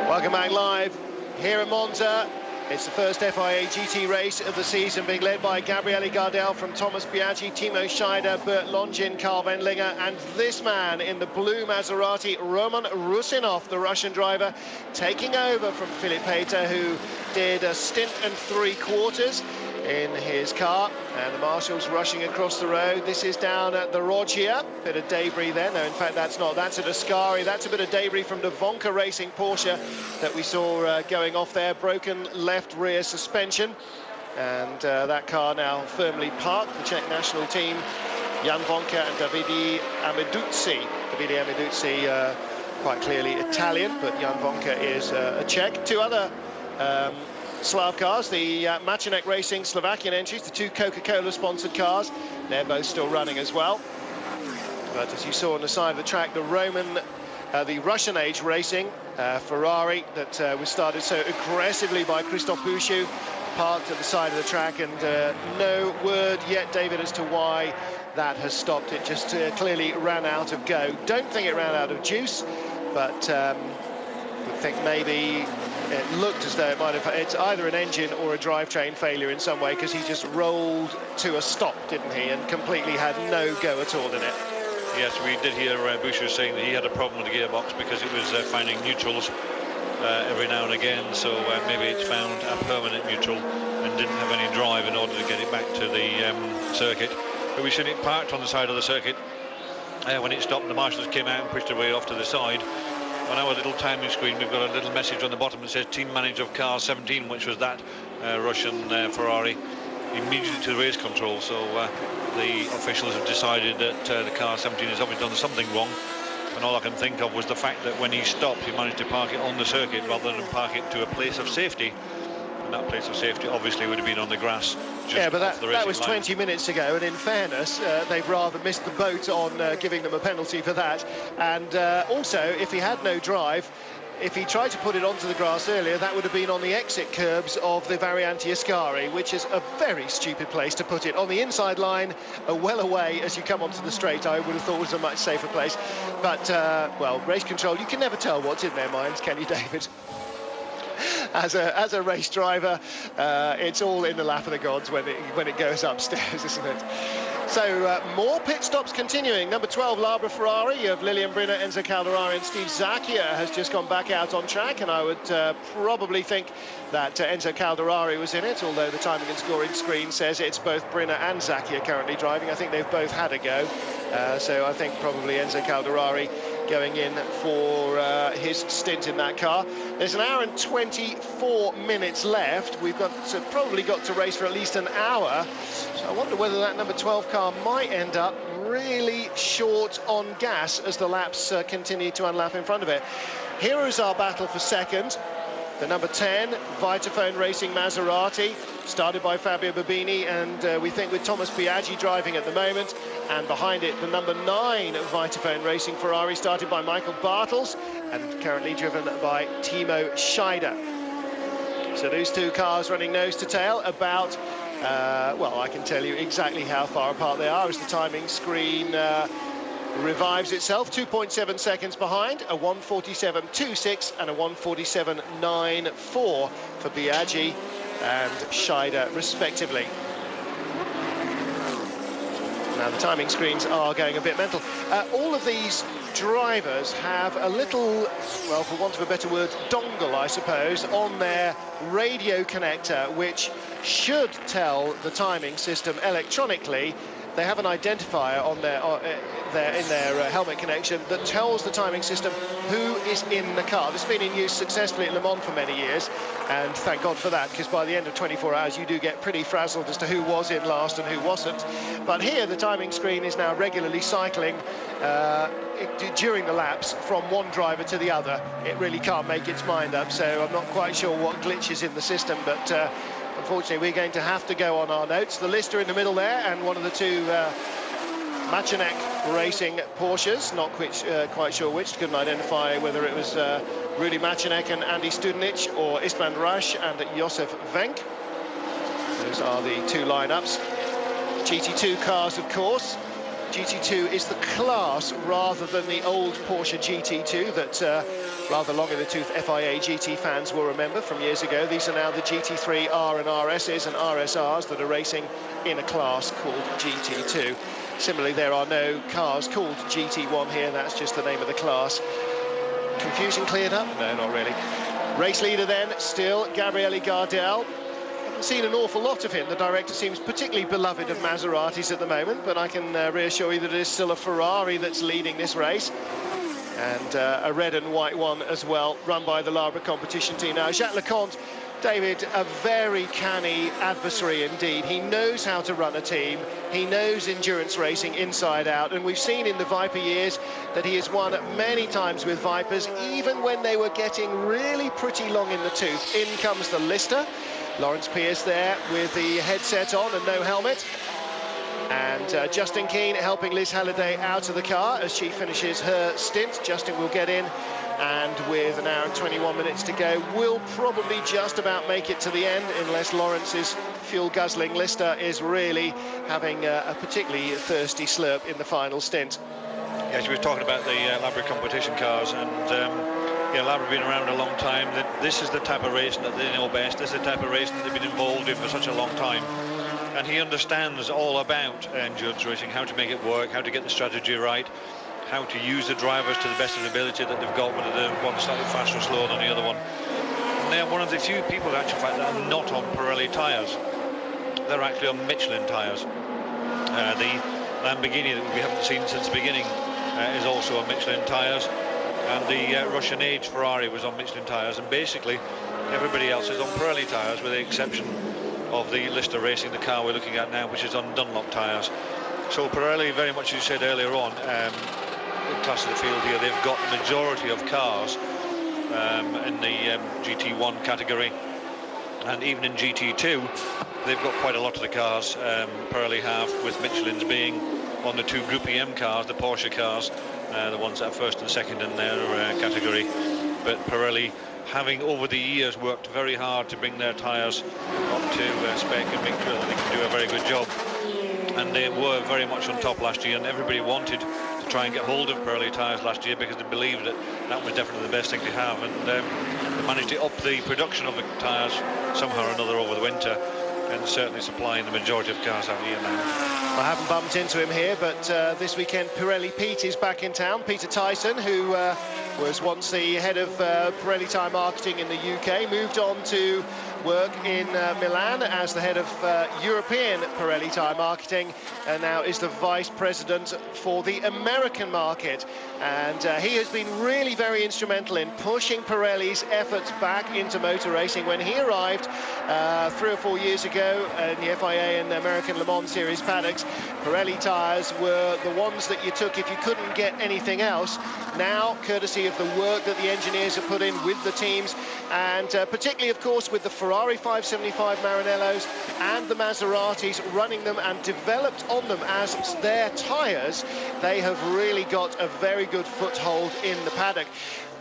[SPEAKER 1] Welcome back live here at Monza. It's the first FIA GT race of the season, being led by Gabriele Gardel from Thomas Biaggi, Timo Scheider, Bert Longin, Karl Wendlinger, and this man in the blue Maserati, Roman Rusinov, the Russian driver, taking over from Philipp Peter, who did a stint and 3/4 in his car, and the marshals rushing across the road. This is down at the Roggia. Bit of debris there. No, in fact, that's not. That's at Ascari. That's a bit of debris from the Vonka Racing Porsche that we saw going off there. Broken left rear suspension, and that car now firmly parked. The Czech national team, Jan Vonka and Davide Amiduzzi. Davide Amiduzzi, quite clearly Italian, but Jan Vonka is a Czech. Two other Slav cars, the Machinek Racing Slovakian entries, the two Coca-Cola sponsored cars, they're both still running as well. But as you saw on the side of the track, the Russian age racing Ferrari that was started so aggressively by Christophe Bouchou, parked at the side of the track, and no word yet, David, as to why that has stopped. It just clearly ran out of go. Don't think it ran out of juice, but would think maybe it looked as though it might have, it's either an engine or a drivetrain failure in some way, because he just rolled to a stop, didn't he, and completely had no go at all in it.
[SPEAKER 2] Yes, we did hear Boucher saying that he had a problem with the gearbox because it was finding neutrals every now and again, so maybe it's found a permanent neutral and didn't have any drive in order to get it back to the circuit. But we've seen it parked on the side of the circuit. When it stopped, the marshals came out and pushed it way off to the side. On our little timing screen, we've got a little message on the bottom that says team manager of car 17, which was that Russian Ferrari, immediately to the race control. So the officials have decided that the car 17 has obviously done something wrong. And all I can think of was the fact that when he stopped, he managed to park it on the circuit rather than park it to a place of safety. And that place of safety obviously would have been on the grass.
[SPEAKER 1] Yeah, but that was 20 minutes ago, and in fairness, they've rather missed the boat on giving them a penalty for that. And also, if he had no drive, if he tried to put it onto the grass earlier, that would have been on the exit curbs of the Variante Ascari, which is a very stupid place to put it. On the inside line, well away as you come onto the straight, I would have thought was a much safer place. But, well, race control, you can never tell what's in their minds, can you, David? As a race driver, it's all in the lap of the gods when it goes upstairs, isn't it? So more pit stops continuing. Number 12, Labra Ferrari. You have Lilian Brinner, Enzo Calderari, and Steve Zacchia has just gone back out on track, and I would probably think that Enzo Calderari was in it, although the timing and scoring screen says it's both Brinner and Zacchia currently driving. I think they've both had a go, so I think probably Enzo Calderari going in for his stint in that car. There's an hour and 24 minutes left. We've probably got to race for at least an hour. So I wonder whether that number 12 car might end up really short on gas as the laps continue to unlap in front of it. Here is our battle for second. The number 10, Vitaphone Racing Maserati, started by Fabio Babini, and we think with Thomas Biaggi driving at the moment. And behind it, the number 9 Vitaphone Racing Ferrari, started by Michael Bartels and currently driven by Timo Scheider. So those two cars running nose to tail about, well, I can tell you exactly how far apart they are as the timing screen revives itself. 2.7 seconds behind, a 1:47.26 and a 1:47.94 for Biaggi and Scheider respectively. Now the timing screens are going a bit mental. All of these drivers have a little, well, for want of a better word, dongle, I suppose, on their radio connector, which should tell the timing system electronically they have an identifier on their helmet connection that tells the timing system who is in the car. This has been in use successfully at Le Mans for many years, and thank God for that, because by the end of 24 hours you do get pretty frazzled as to who was in last and who wasn't. But here the timing screen is now regularly cycling during the laps from one driver to the other. It really can't make its mind up, so I'm not quite sure what glitches in the system, but unfortunately we're going to have to go on our notes. The Lister in the middle there, and one of the two Machinek Racing Porsches, not quite sure which, couldn't identify whether it was Rudi Machinek and Andy Studenich or Istvan Rasch and Josef Wenck. Those are the two lineups. GT2 cars, of course. GT2 is the class rather than the old Porsche GT2 that rather long in the tooth FIA GT fans will remember from years ago. These are now the GT3 R and RSs and RSRs that are racing in a class called GT2. Similarly, there are no cars called GT1 here, that's just the name of the class. Confusion cleared up? No, not really. Race leader then, still Gabriele Gardel. Haven't seen an awful lot of him. The director seems particularly beloved of Maseratis at the moment, but I can reassure you that it is still a Ferrari that's leading this race. And a red and white one as well, run by the Labre competition team. Now, Jacques Leconte, David, a very canny adversary indeed. He knows how to run a team. He knows endurance racing inside out. And we've seen in the Viper years that he has won many times with Vipers, even when they were getting really pretty long in the tooth. In comes the Lister. Lawrence Pierce there with the headset on and no helmet. And Justin Keane helping Liz Halliday out of the car as she finishes her stint. Justin will get in, and with an hour and 21 minutes to go, will probably just about make it to the end, unless Lawrence's fuel-guzzling Lister is really having a particularly thirsty slurp in the final stint.
[SPEAKER 2] Yeah, she was talking about the Labre competition cars, and yeah, Labre have been around a long time. This is the type of racing that they know best. This is the type of racing that they've been involved in for such a long time. And he understands all about endurance racing, how to make it work, how to get the strategy right, how to use the drivers to the best of the ability that they've got, whether they're one slightly faster or slower than the other one. And they're one of the few people, in actual fact, that are not on Pirelli tyres. They're actually on Michelin tyres. The Lamborghini that we haven't seen since the beginning is also on Michelin tyres. And the Russian Age Ferrari was on Michelin tyres. And basically, everybody else is on Pirelli tyres, with the exception of the Lister racing, the car we're looking at now, which is on Dunlop tyres. So Pirelli, very much as you said earlier on, in class of the field here, they've got the majority of cars in the GT1 category, and even in GT2 they've got quite a lot of the cars. Pirelli have, with Michelin's being on the two Group EM cars, the Porsche cars, the ones that are first and second in their category. But Pirelli, having over the years worked very hard to bring their tyres up to spec and make sure that they can do a very good job. And they were very much on top last year, and everybody wanted to try and get hold of Pirelli tyres last year because they believed that that was definitely the best thing to have. And they managed to up the production of the tyres somehow or another over the winter, and certainly supplying the majority of cars out here now.
[SPEAKER 1] I haven't bumped into him here, but this weekend Pirelli Pete is back in town. Peter Tyson, who was once the head of Pirelli tyre marketing in the UK, moved on to work in Milan as the head of European Pirelli tyre marketing, and now is the vice president for the American market. And he has been really very instrumental in pushing Pirelli's efforts back into motor racing. When he arrived 3 or 4 years ago in the FIA and the American Le Mans Series paddocks, Pirelli tyres were the ones that you took if you couldn't get anything else. Now, courtesy of the work that the engineers have put in with the teams, and particularly, of course, with the Ferrari 575 Maranellos and the Maseratis running them and developed on them as their tyres, they have really got a very good foothold in the paddock.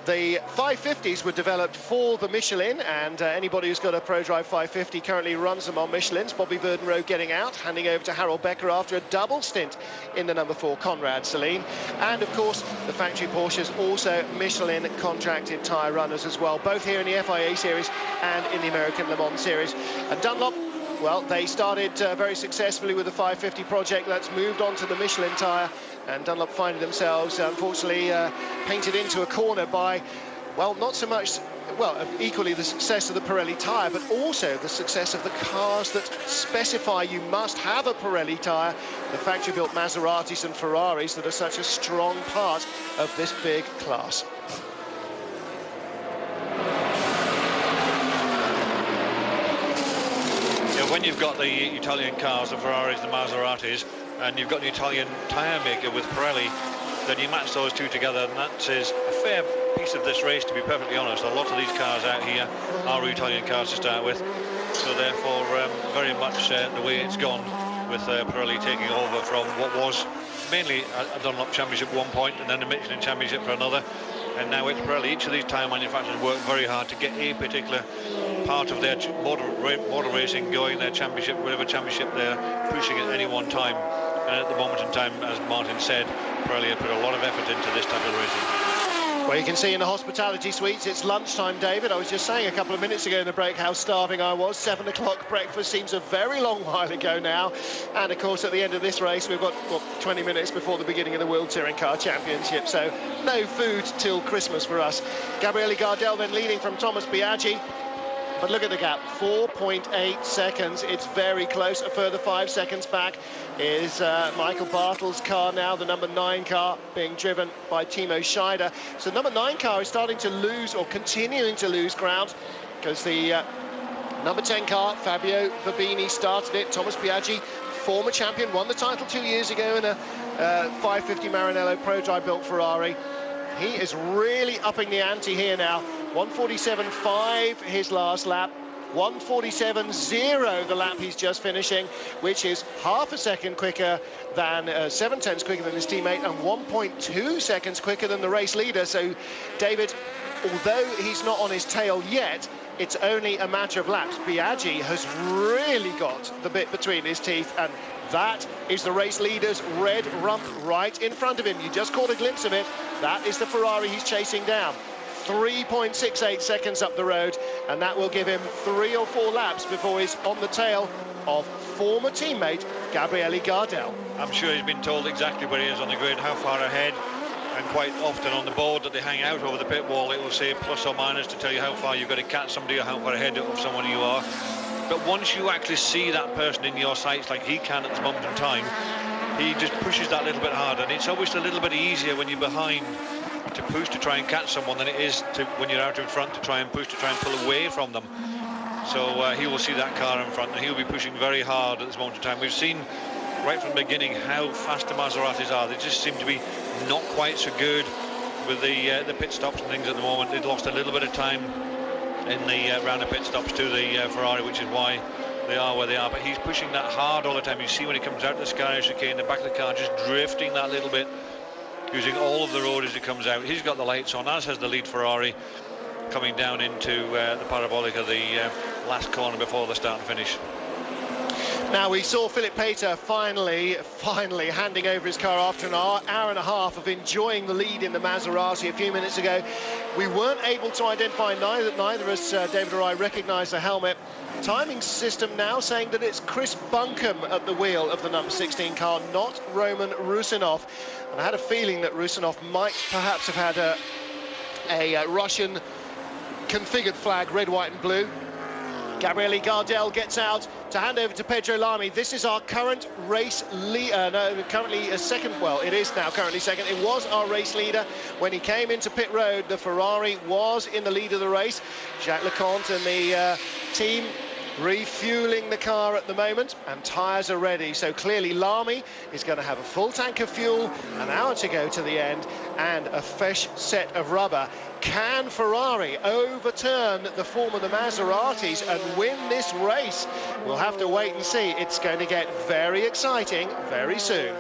[SPEAKER 1] The 550s were developed for the Michelin, and anybody who's got a ProDrive 550 currently runs them on Michelins. Bobby Verdenroe getting out, handing over to Harold Becker after a double stint in the number 4 Conrad Celine. And of course, the factory Porsches also Michelin contracted tyre runners as well, both here in the FIA Series and in the American Le Mans Series. And Dunlop, well, they started very successfully with the 550 project. That's moved on to the Michelin tyre, and Dunlop finding themselves, unfortunately, painted into a corner by, well, not so much well, equally the success of the Pirelli tyre, but also the success of the cars that specify you must have a Pirelli tyre, the factory-built Maseratis and Ferraris that are such a strong part of this big class.
[SPEAKER 2] Yeah, when you've got the Italian cars, the Ferraris, the Maseratis, and you've got an Italian tyre maker with Pirelli, then you match those two together, and that is a fair piece of this race, to be perfectly honest. A lot of these cars out here are Italian cars to start with, so therefore very much the way it's gone, with Pirelli taking over from what was mainly a Dunlop Championship at one point, and then a Michelin Championship for another, and now it's Pirelli. Each of these tyre manufacturers work very hard to get a particular part of their motor racing going, their championship, whatever championship they're pushing at any one time. And at the moment in time, as Martin said, Pirelli have put a lot of effort into this type of racing.
[SPEAKER 1] Well, you can see in the hospitality suites, it's lunchtime, David. I was just saying a couple of minutes ago in the break how starving I was. 7 o'clock breakfast seems a very long while ago now. And, of course, at the end of this race, we've got, what, 20 minutes before the beginning of the World Touring Car Championship. So no food till Christmas for us. Gabriele Gardel then leading from Thomas Biaggi. But look at the gap, 4.8 seconds. It's very close. A further 5 seconds back is Michael Bartel's car now, the number 9 car being driven by Timo Scheider. So the number 9 car is starting to lose, or continuing to lose ground, because the number 10 car, Fabio Babini, started it. Thomas Biaggi, former champion, won the title 2 years ago in a 550 Maranello Pro Drive built Ferrari. He is really upping the ante here now. 1:47.5 his last lap, 1:47.0 the lap he's just finishing, which is half a second quicker than 7/10 quicker than his teammate, and 1.2 seconds quicker than the race leader. So, David, although he's not on his tail yet, it's only a matter of laps. Biaggi has really got the bit between his teeth, and that is the race leader's red rump right in front of him. You just caught a glimpse of it. That is the Ferrari he's chasing down. 3.68 seconds up the road, and that will give him 3 or 4 laps before he's on the tail of former teammate Gabriele Gardel.
[SPEAKER 2] I'm sure he's been told exactly where he is on the grid, how far ahead, and quite often on the board that they hang out over the pit wall, it will say plus or minus to tell you how far you've got to catch somebody or how far ahead of someone you are. But once you actually see that person in your sights like he can at this moment in time, he just pushes that little bit harder, and it's always a little bit easier when you're behind to push to try and catch someone than it is to when you're out in front to try and push to try and pull away from them. So he will see that car in front, and he'll be pushing very hard at this moment in time. We've seen right from the beginning how fast the Maseratis are. They just seem to be not quite so good with the pit stops and things at the moment. They'd lost a little bit of time in the round of pit stops to the Ferrari, which is why they are where they are. But he's pushing that hard all the time. You see when he comes out the Sky chicane, the back of the car just drifting that little bit, using all of the road as it comes out. He's got the lights on, as has the lead Ferrari, coming down into the parabolic of the last corner before the start and finish.
[SPEAKER 1] Now, we saw Philip Pater finally handing over his car after an hour and a half of enjoying the lead in the Maserati a few minutes ago. We weren't able to identify, neither of us, David or I, recognise the helmet. Timing system now saying that it's Chris Buncombe at the wheel of the number 16 car, not Roman Rusinov. And I had a feeling that Rusinov might perhaps have had a Russian configured flag, red, white and blue. Gabriele Gardel gets out to hand over to Pedro Lamy. This is our current race leader, currently a second, well, it is now currently second. It was our race leader when he came into pit road. The Ferrari was in the lead of the race. Jacques Leconte and the team refueling the car at the moment, and tyres are ready. So clearly Lamy is going to have a full tank of fuel, an hour to go to the end, and a fresh set of rubber. Can Ferrari overturn the form of the Maseratis and win this race? We'll have to wait and see. It's going to get very exciting very soon.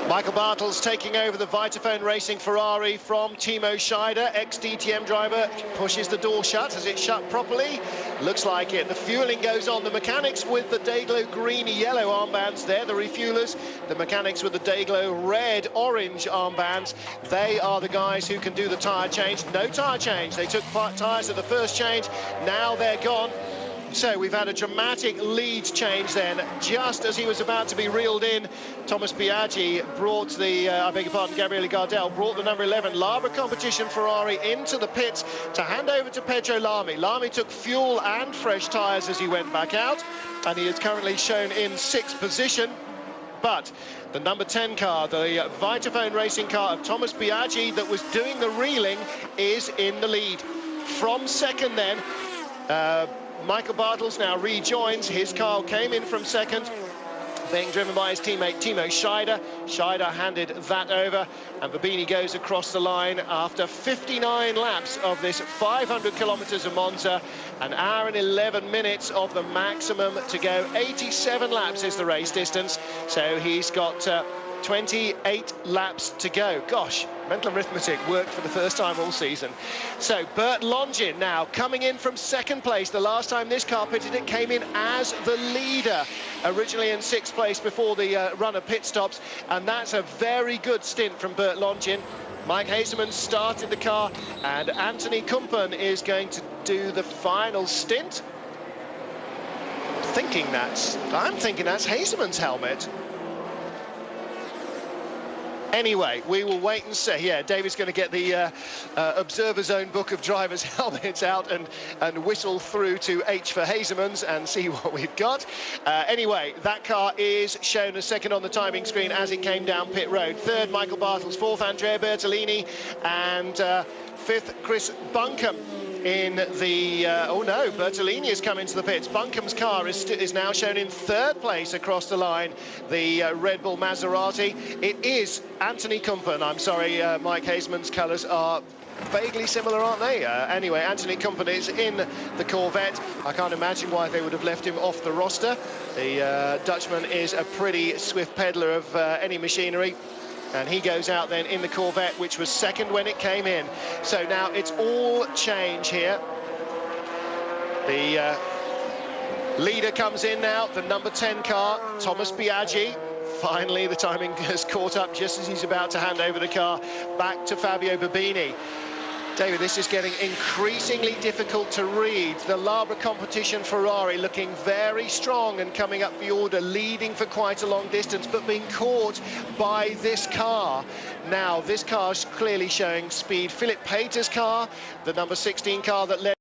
[SPEAKER 1] Michael Bartels taking over the Vitaphone Racing Ferrari from Timo Scheider, ex-DTM driver, pushes the door shut. Has it shut properly? Looks like it. The fueling goes on. The mechanics with the Dayglow green-yellow armbands, they're the refuelers. The mechanics with the Dayglow red-orange armbands, they are the guys who can do the tyre change. No tyre change. They took tyres at the first change. Now they're gone. So we've had a dramatic lead change then, just as he was about to be reeled in. Thomas Biaggi brought the, I beg your pardon, Gabriele Gardel brought the number 11 Labra competition Ferrari into the pits to hand over to Pedro Lamy. Lamy took fuel and fresh tyres as he went back out, and he is currently shown in 6th position. But the number 10 car, the Vitaphone Racing car of Thomas Biaggi that was doing the reeling, is in the lead. From second then, Michael Bartels now rejoins. His car came in from second, being driven by his teammate Timo Scheider. Scheider handed that over, and Babini goes across the line after 59 laps of this 500 kilometres of Monza, an hour and 11 minutes of the maximum to go. 87 laps is the race distance, so he's got 28 laps to go. Gosh, mental arithmetic worked for the first time all season. So Bert Longin now coming in from second place. The last time this car pitted, it came in as the leader, originally in 6th place before the run of pit stops, and that's a very good stint from Bert Longin. Mike Hazeman started the car, and Anthony Kumpen is going to do the final stint. I'm thinking that's Hazeman's helmet. Anyway, we will wait and see. Yeah, David's going to get the Observer's Own book of drivers' helmets out and whistle through to H for Hazeman's and see what we've got. Anyway, that car is shown as second on the timing screen as it came down pit road. Third, Michael Bartels. Fourth, Andrea Bertolini. And fifth, Chris Buncombe. In the oh no, Bertolini has come into the pits. Buncombe's car is now shown in 3rd place across the line, the Red Bull Maserati. It is Anthony Kumpen. I'm sorry, Mike Hazeman's colours are vaguely similar, aren't they? Anyway, Anthony Kumpen is in the Corvette. I can't imagine why they would have left him off the roster. The Dutchman is a pretty swift peddler of any machinery. And he goes out then in the Corvette, which was second when it came in. So now it's all change here. The leader comes in now, the number 10 car, Thomas Biaggi. Finally, the timing has caught up just as he's about to hand over the car back to Fabio Babini. David, this is getting increasingly difficult to read. The Labra competition Ferrari looking very strong and coming up the order, leading for quite a long distance, but being caught by this car. Now, this car's clearly showing speed. Philip Pater's car, the number 16 car that led